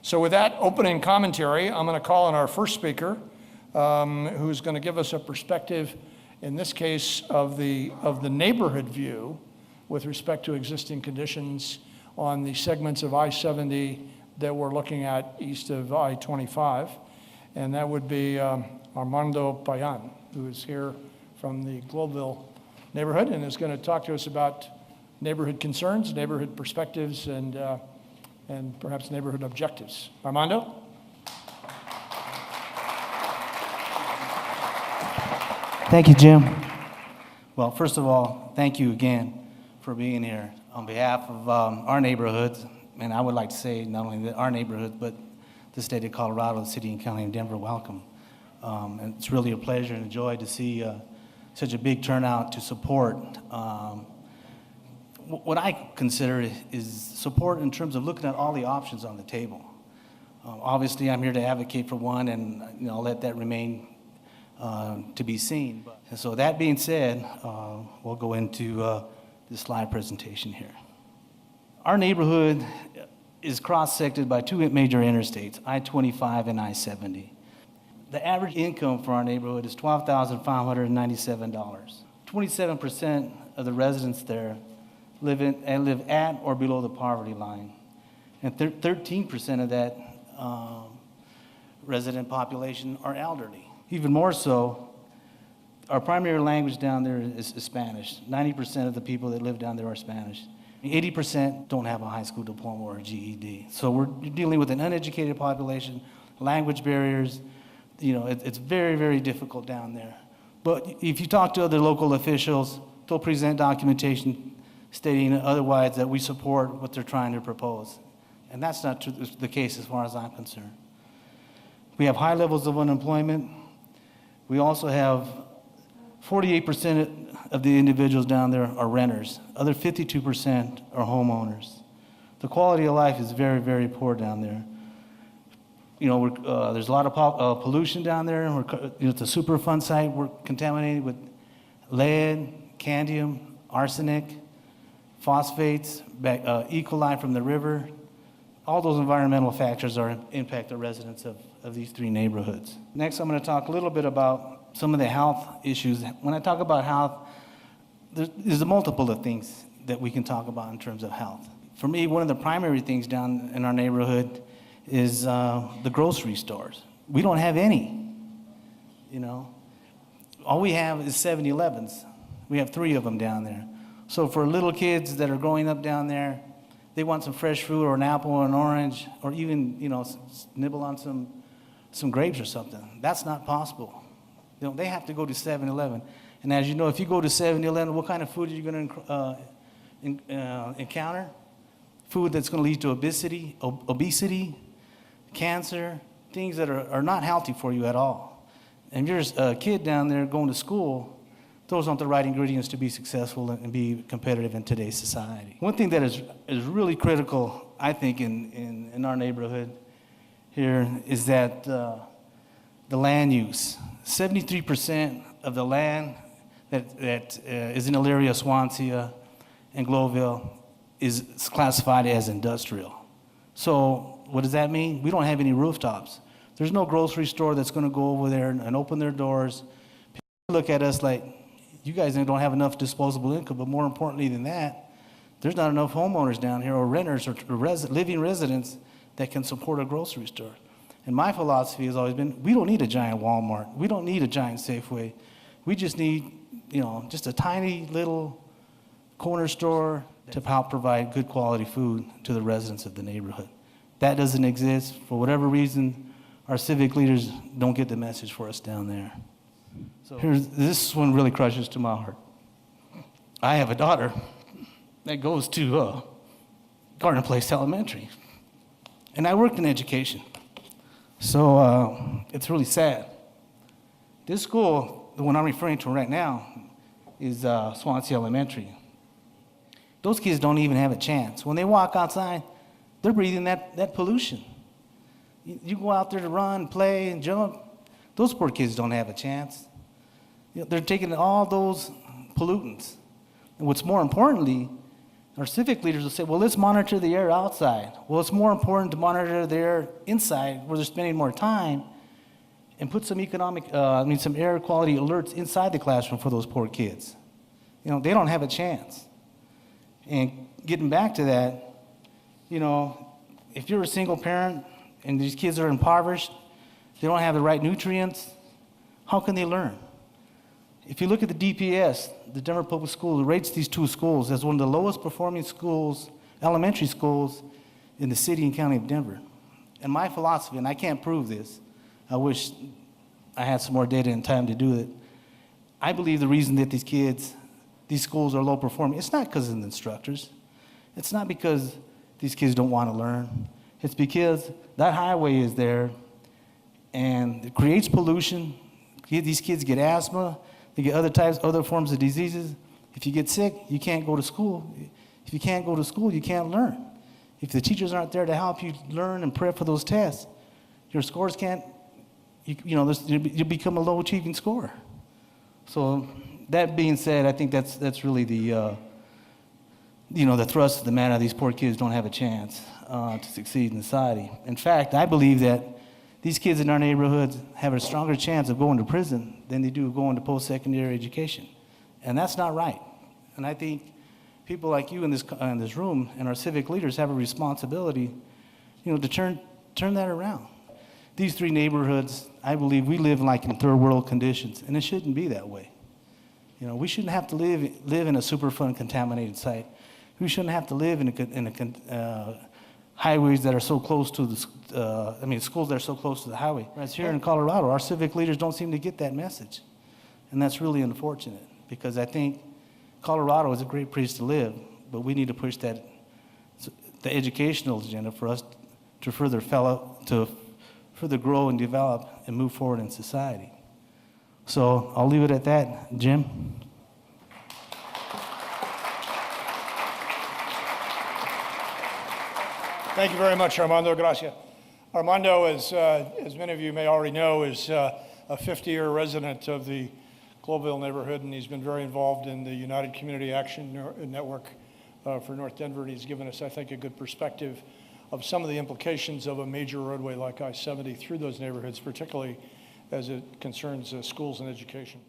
So with that opening commentary, I'm going to call on our first speaker, who's going to give us a perspective, in this case, of the neighborhood view with respect to existing conditions on the segments of I-70 that we're looking at east of I-25. And that would be Armando Payan, who is here from the Globeville neighborhood and is going to talk to us about neighborhood concerns, neighborhood perspectives, and perhaps neighborhood objectives. Armando? Thank you, Jim. Well, first of all, thank you again for being here on behalf of our neighborhoods. And I would like to say not only our neighborhood, but the state of Colorado, the city and county of Denver, welcome. And it's really a pleasure and a joy to see such a big turnout to support what I consider is support in terms of looking at all the options on the table. Obviously, I'm here to advocate for one, and I'll let that remain to be seen. And so that being said, we'll go into the slide presentation here. Our neighborhood is cross-sected by two major interstates, I-25 and I-70. The average income for our neighborhood is $12,597. 27% of the residents there live at or below the poverty line. And 13% of that resident population are elderly. Even more so, our primary language down there is Spanish. 90% of the people that live down there are Spanish. 80% don't have a high school diploma or a GED. So we're dealing with an uneducated population, language barriers. It's very, very difficult down there. But if you talk to other local officials, they'll present documentation stating otherwise, that we support what they're trying to propose. And that's not the case as far as I'm concerned. We have high levels of unemployment. We also have 48% of the individuals down there are renters. Other 52% are homeowners. The quality of life is very, very poor down there. There's a lot of pollution down there. It's a Superfund site. We're contaminated with lead, cadmium, arsenic, phosphates, E. coli from the river. All those environmental factors impact the residents of these three neighborhoods. Next, I'm going to talk a little bit about some of the health issues. When I talk about health, there's a multiple of things that we can talk about in terms of health. For me, one of the primary things down in our neighborhood is the grocery stores. We don't have any, All we have is 7-Elevens. We have 3 of them down there. So for little kids that are growing up down there, they want some fresh fruit or an apple or an orange, or even, nibble on some grapes or something. That's not possible. They have to go to 7-Eleven. And as you know, if you go to 7-Eleven, what kind of food are you going to encounter? Food that's going to lead to obesity, cancer, things that are not healthy for you at all. And you're a kid down there going to school, those aren't the right ingredients to be successful and be competitive in today's society. One thing that is really critical, I think, in our neighborhood here is that the land use. 73% of the land that is in Elyria, Swansea, and Globeville is classified as industrial. So what does that mean? We don't have any rooftops. There's no grocery store that's going to go over there and open their doors. People look at us like, you guys don't have enough disposable income, but more importantly than that, there's not enough homeowners down here or renters or living residents that can support a grocery store. And my philosophy has always been, we don't need a giant Walmart. We don't need a giant Safeway. We just need, just a tiny little corner store to help provide good quality food to the residents of the neighborhood. That doesn't exist. For whatever reason, our civic leaders don't get the message for us down there. So this one really crushes to my heart. I have a daughter that goes to Garden Place Elementary, and I worked in education. So it's really sad. This school, the one I'm referring to right now, is Swansea Elementary. Those kids don't even have a chance. When they walk outside, they're breathing that pollution. You go out there to run, play, and jump, those poor kids don't have a chance. They're taking all those pollutants. And what's more importantly, Our civic leaders will say, well, let's monitor the air outside. Well, it's more important to monitor the air inside where they're spending more time and put some some air quality alerts inside the classroom for those poor kids. You know, they don't have a chance. And getting back to that, you know, if you're a single parent and these kids are impoverished, they don't have the right nutrients, how can they learn? If you look at the DPS, the Denver Public Schools, rates these two schools as one of the lowest performing schools, elementary schools, in the city and county of Denver. And my philosophy, and I can't prove this, I wish I had some more data and time to do it. I believe the reason that these schools are low performing, it's not because of the instructors. It's not because these kids don't want to learn. It's because that highway is there and it creates pollution. These kids get asthma, they get other forms of diseases. If you get sick, you can't go to school. If you can't go to school, you can't learn. If the teachers aren't there to help you learn and prep for those tests, your scores you become a low achieving scorer. So that being said, I think that's really the thrust of the matter. These poor kids don't have a chance to succeed in society. In fact, I believe that these kids in our neighborhoods have a stronger chance of going to prison than they do of going to post-secondary education. And that's not right. And I think people like you in this room and our civic leaders have a responsibility, to turn that around. These three neighborhoods, I believe we live like in third world conditions, and it shouldn't be that way. We shouldn't have to live in a Superfund contaminated site. We shouldn't have to live in highways that are so close to schools that are so close to the highway. Whereas here in Colorado, our civic leaders don't seem to get that message. And that's really unfortunate, because I think Colorado is a great place to live, but we need to push the educational agenda for us to further grow and develop and move forward in society. So I'll leave it at that. Jim? Thank you very much, Armando. Gracias. Armando, as many of you may already know, is a 50-year resident of the Globeville neighborhood, and he's been very involved in the United Community Action Network for North Denver, and he's given us, I think, a good perspective of some of the implications of a major roadway like I-70 through those neighborhoods, particularly as it concerns schools and education.